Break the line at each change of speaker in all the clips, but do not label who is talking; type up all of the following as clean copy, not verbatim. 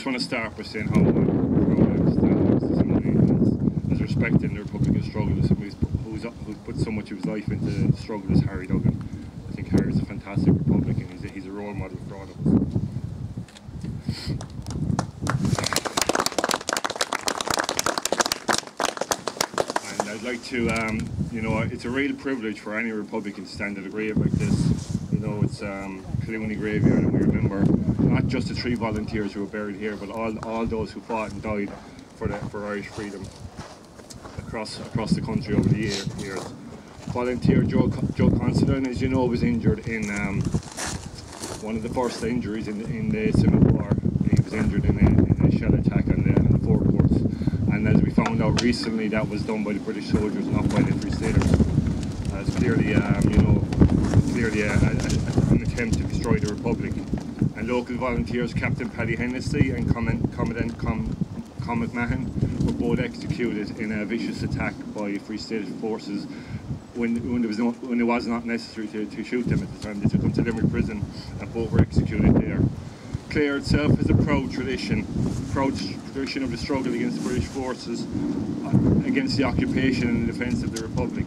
just want to start by saying how proud I am to stand next to somebody as respecting the Republican struggle as somebody who's put so much of his life into the struggle as Harry Duggan. I think Harry's a fantastic Republican. He's a role model for all of us. And I'd like to, you know, it's a real privilege for any Republican to stand at a grave like this. You know, it's Clooney graveyard, and we remember not just the 3 volunteers who were buried here, but all those who fought and died for Irish freedom across the country over the years. Volunteer Joe Considine, as you know, was injured in one of the first injuries in the Civil War. He was injured in a shell attack on the forecourts, and as we found out recently, that was done by the British soldiers, not by the Free Staters. It's clearly, you know, an attempt to destroy the Republic. And local volunteers, Captain Paddy Hennessy and Commandant McMahon, were both executed in a vicious attack by Free State forces when it was not necessary to shoot them at the time. They took them to Limerick prison and both were executed there. Clare itself has a proud tradition of the struggle against the British forces, against the occupation and the defence of the Republic.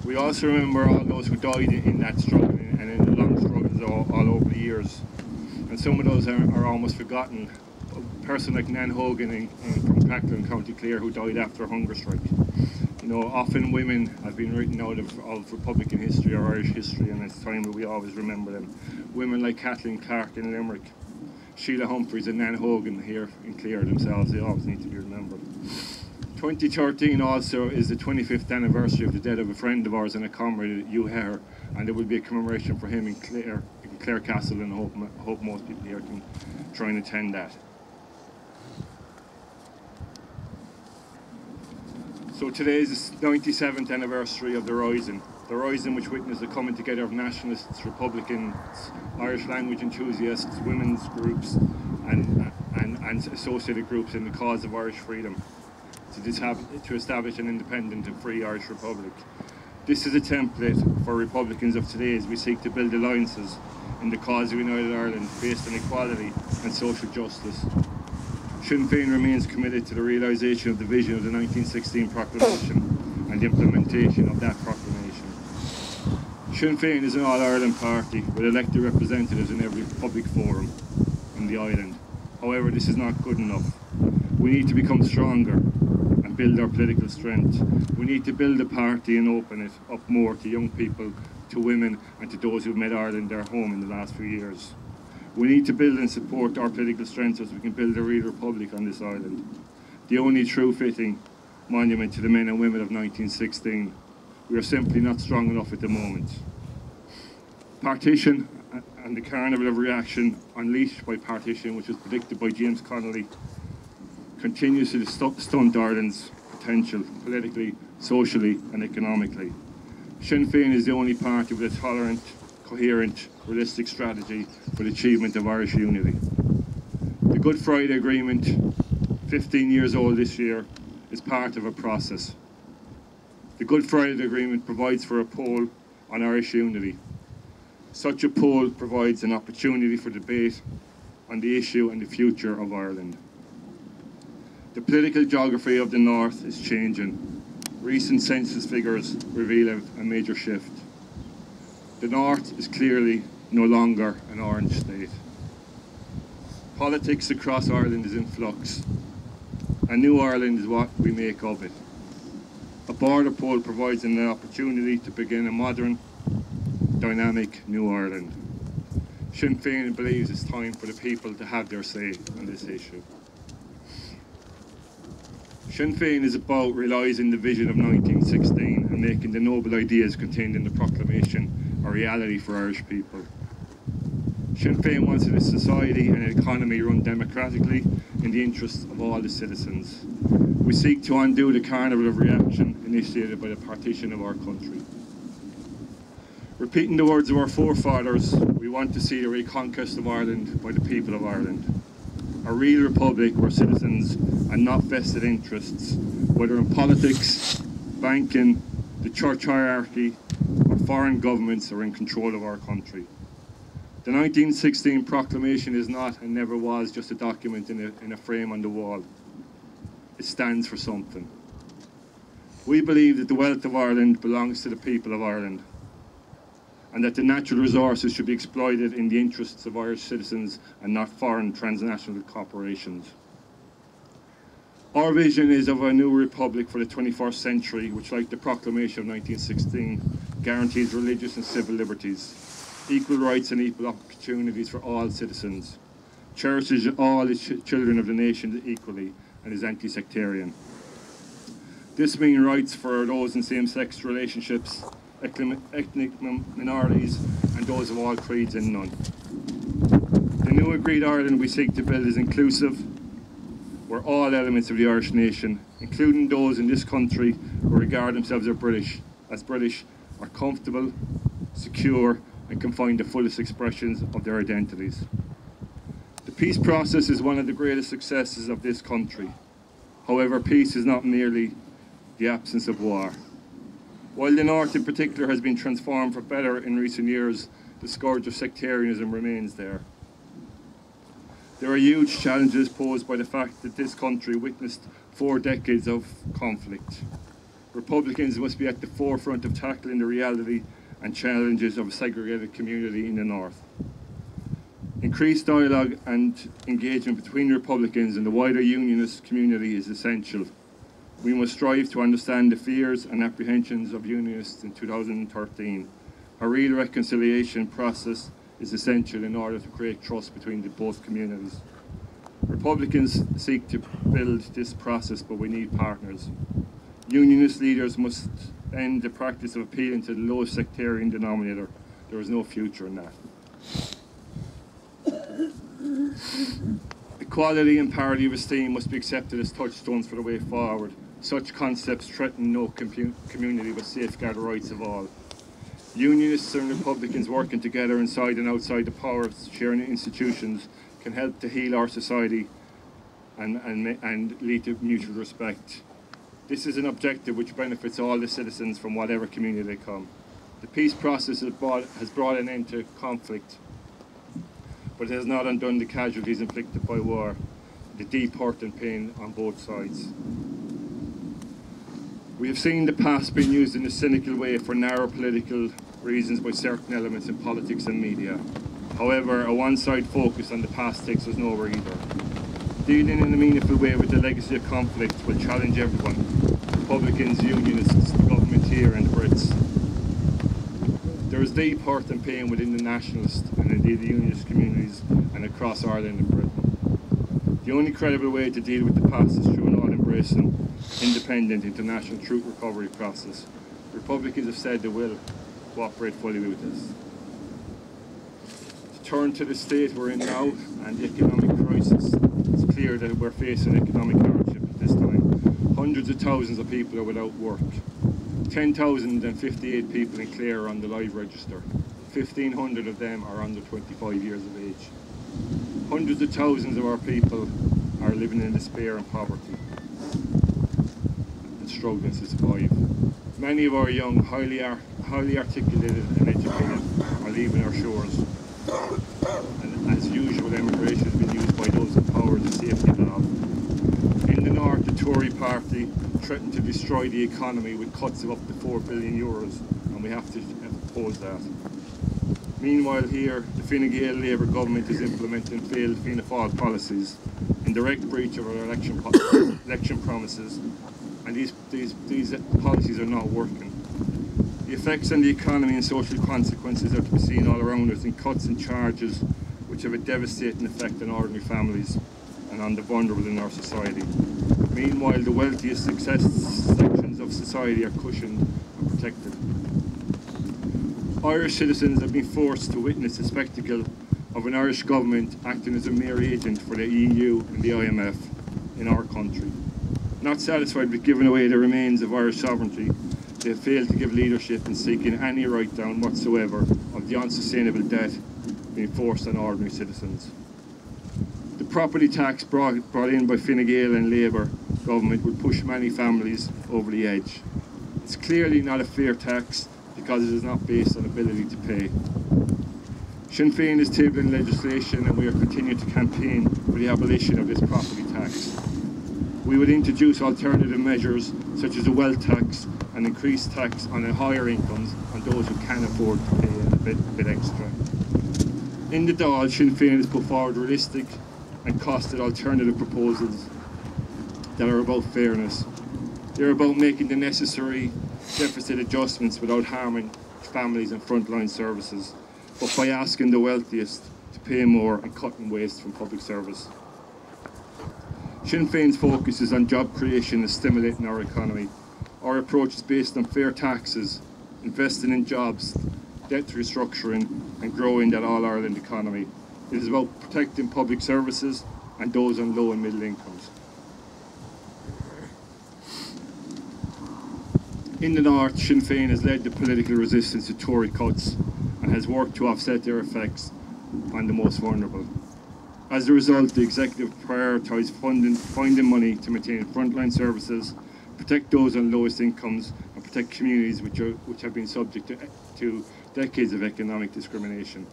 We also remember all those who died in that struggle and in the long struggles all over the years. And some of those are almost forgotten. A person like Nan Hogan from Crackland, County Clare, who died after a hunger strike. You know, often women have been written out of Republican history or Irish history, and it's time that we always remember them. Women like Kathleen Clark in Limerick, Sheila Humphreys and Nan Hogan here in Clare themselves, they always need to be remembered. 2013 also is the 25th anniversary of the death of a friend of ours and a comrade, Hugh Hare, and there will be a commemoration for him in Clare Castle, and I hope most people here can try and attend that. So today is the 97th anniversary of the Rising which witnessed the coming together of nationalists, Republicans, Irish language enthusiasts, women's groups and associated groups in the cause of Irish freedom to establish an independent and free Irish Republic. This is a template for Republicans of today as we seek to build alliances in the cause of United Ireland based on equality and social justice. Sinn Féin remains committed to the realisation of the vision of the 1916 proclamation and the implementation of that proclamation. Sinn Féin is an all-Ireland party with elected representatives in every public forum in the island. However, this is not good enough. We need to become stronger and build our political strength. We need to build a party and open it up more to young people, to women and to those who've made Ireland their home in the last few years. We need to build and support our political strength so we can build a real republic on this island. The only true fitting monument to the men and women of 1916. We are simply not strong enough at the moment. Partition and the carnival of reaction unleashed by partition, which was predicted by James Connolly, continues to stunt Ireland's potential politically, socially and economically. Sinn Féin is the only party with a tolerant, coherent, realistic strategy for the achievement of Irish unity. The Good Friday Agreement, 15 years old this year, is part of a process. The Good Friday Agreement provides for a poll on Irish unity. Such a poll provides an opportunity for debate on the issue and the future of Ireland. The political geography of the North is changing. Recent census figures reveal a major shift. The North is clearly no longer an orange state. Politics across Ireland is in flux. A new Ireland is what we make of it. A border poll provides an opportunity to begin a modern, dynamic new Ireland. Sinn Féin believes it's time for the people to have their say on this issue. Sinn Féin is about realising the vision of 1916 and making the noble ideas contained in the proclamation a reality for Irish people. Sinn Féin wants a society and an economy run democratically in the interests of all the citizens. We seek to undo the carnival of reaction initiated by the partition of our country. Repeating the words of our forefathers, we want to see the reconquest of Ireland by the people of Ireland. A real republic where citizens and not vested interests, whether in politics, banking, the church hierarchy, or foreign governments, are in control of our country. The 1916 proclamation is not and never was just a document in a frame on the wall. It stands for something. We believe that the wealth of Ireland belongs to the people of Ireland, and that the natural resources should be exploited in the interests of Irish citizens and not foreign transnational corporations. Our vision is of a new republic for the 21st century, which, like the proclamation of 1916, guarantees religious and civil liberties, equal rights and equal opportunities for all citizens, cherishes all the children of the nation equally, and is anti-sectarian. This means rights for those in same-sex relationships, ethnic minorities, and those of all creeds and none. The new agreed Ireland we seek to build is inclusive, where all elements of the Irish nation, including those in this country who regard themselves as British, are comfortable, secure, and can find the fullest expressions of their identities. The peace process is one of the greatest successes of this country. However, peace is not merely the absence of war. While the North in particular has been transformed for better in recent years, the scourge of sectarianism remains there. There are huge challenges posed by the fact that this country witnessed 4 decades of conflict. Republicans must be at the forefront of tackling the reality and challenges of a segregated community in the North. Increased dialogue and engagement between Republicans and the wider Unionist community is essential. We must strive to understand the fears and apprehensions of Unionists in 2013. A real reconciliation process is essential in order to create trust between both communities. Republicans seek to build this process, but we need partners. Unionist leaders must end the practice of appealing to the lowest sectarian denominator. There is no future in that. Equality and parity of esteem must be accepted as touchstones for the way forward. Such concepts threaten no community but safeguard the rights of all. Unionists and Republicans working together inside and outside the power-sharing institutions can help to heal our society and lead to mutual respect. This is an objective which benefits all the citizens from whatever community they come. The peace process has brought an end to conflict, but it has not undone the casualties inflicted by war, the deep hurt and pain on both sides. We have seen the past being used in a cynical way for narrow political reasons by certain elements in politics and media. However, a one-side focus on the past takes us nowhere either. Dealing in a meaningful way with the legacy of conflict will challenge everyone: Republicans, Unionists, the government here and the Brits. There is deep hurt and pain within the nationalist and indeed the Unionist communities and across Ireland and Britain. The only credible way to deal with the past is through an all-embracing, independent international truth recovery process. Republicans have said they will cooperate fully with this. To turn to the state we're in now and the economic crisis, it's clear that we're facing economic hardship at this time. Hundreds of thousands of people are without work. 10,058 people in Clare are on the live register. 1,500 of them are under 25 years of age. Hundreds of thousands of our people are living in despair and poverty and struggling to survive. Many of our young, highly articulated and educated are leaving our shores. And as usual, immigration has been used by those in power as a safety valve. In the North, the Tory party threatened to destroy the economy with cuts of up to €4 billion, and we have to oppose that. Meanwhile here, the Fine Gael Labour government is implementing failed Fianna Fáil policies in direct breach of our election promises, and these policies are not working. The effects on the economy and social consequences are to be seen all around us in cuts and charges which have a devastating effect on ordinary families and on the vulnerable in our society. Meanwhile, the wealthiest sections of society are cushioned and protected. Irish citizens have been forced to witness the spectacle of an Irish government acting as a mere agent for the EU and the IMF in our country. Not satisfied with giving away the remains of Irish sovereignty, they have failed to give leadership in seeking any write-down whatsoever of the unsustainable debt being forced on ordinary citizens. The property tax brought in by Fine Gael and Labour government would push many families over the edge. It's clearly not a fair tax because it is not based on ability to pay. Sinn Féin is tabling legislation and we are continuing to campaign for the abolition of this property tax. We would introduce alternative measures such as a wealth tax and increased tax on the higher incomes on those who can afford to pay a bit extra. In the Dáil, Sinn Féin has put forward realistic and costed alternative proposals that are about fairness. They're about making the necessary deficit adjustments without harming families and frontline services, but by asking the wealthiest to pay more and cutting waste from public service. Sinn Féin's focus is on job creation and stimulating our economy. Our approach is based on fair taxes, investing in jobs, debt restructuring and growing that all-Ireland economy. It is about protecting public services and those on low and middle incomes. In the North, Sinn Féin has led the political resistance to Tory cuts and has worked to offset their effects on the most vulnerable. As a result, the Executive prioritised finding money to maintain frontline services, protect those on lowest incomes and protect communities which have been subject to decades of economic discrimination.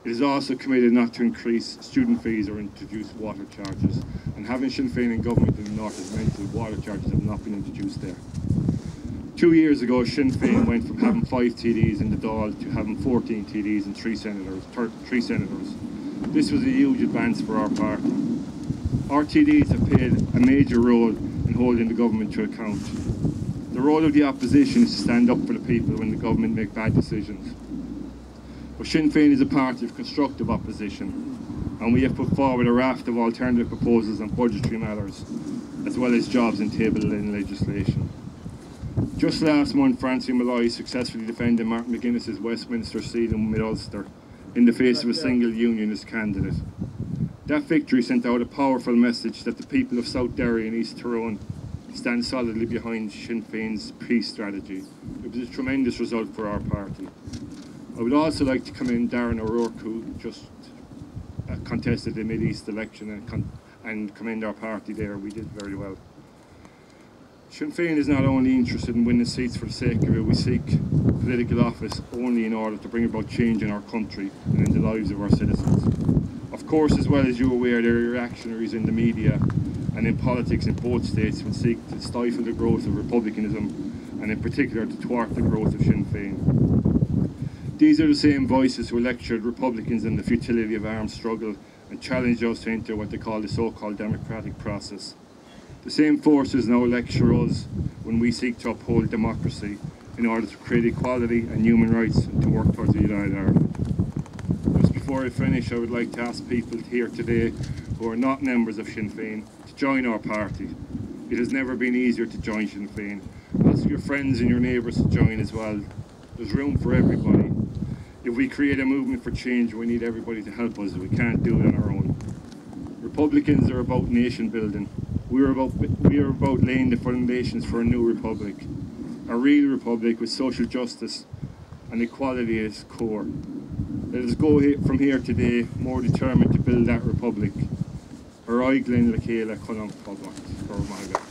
It is also committed not to increase student fees or introduce water charges, and having Sinn Féin in government in the North has meant that water charges have not been introduced there. 2 years ago, Sinn Féin went from having 5 TDs in the Dáil to having 14 TDs and 3 senators. This was a huge advance for our party. Our TDs have played a major role in holding the government to account. The role of the opposition is to stand up for the people when the government make bad decisions. But Sinn Féin is a party of constructive opposition, and we have put forward a raft of alternative proposals on budgetary matters, as well as jobs and table-in legislation. Just last month, Francie Malloy successfully defended Martin McGuinness's Westminster seat in Mid-Ulster in the face of a single unionist candidate. That victory sent out a powerful message that the people of South Derry and East Tyrone stand solidly behind Sinn Féin's peace strategy. It was a tremendous result for our party. I would also like to commend Darren O'Rourke, who just contested the Mid-East election and commend our party there. We did very well. Sinn Féin is not only interested in winning seats for the sake of it, we seek political office only in order to bring about change in our country and in the lives of our citizens. Of course, as well as you're aware, there are reactionaries in the media and in politics in both states who seek to stifle the growth of republicanism and in particular to thwart the growth of Sinn Féin. These are the same voices who lectured Republicans on the futility of armed struggle and challenged us to enter what they call the so-called democratic process. The same forces now lecture us when we seek to uphold democracy in order to create equality and human rights and to work towards a united Ireland. Just before I finish, I would like to ask people here today who are not members of Sinn Féin to join our party. It has never been easier to join Sinn Féin. Ask your friends and your neighbours to join as well. There's room for everybody. If we create a movement for change, we need everybody to help us. We can't do it on our own. Republicans are about nation building. We are about laying the foundations for a new republic, a real republic with social justice and equality at its core. Let us go from here today more determined to build that republic. Ar Glen le Chéile Chonam Poblacht.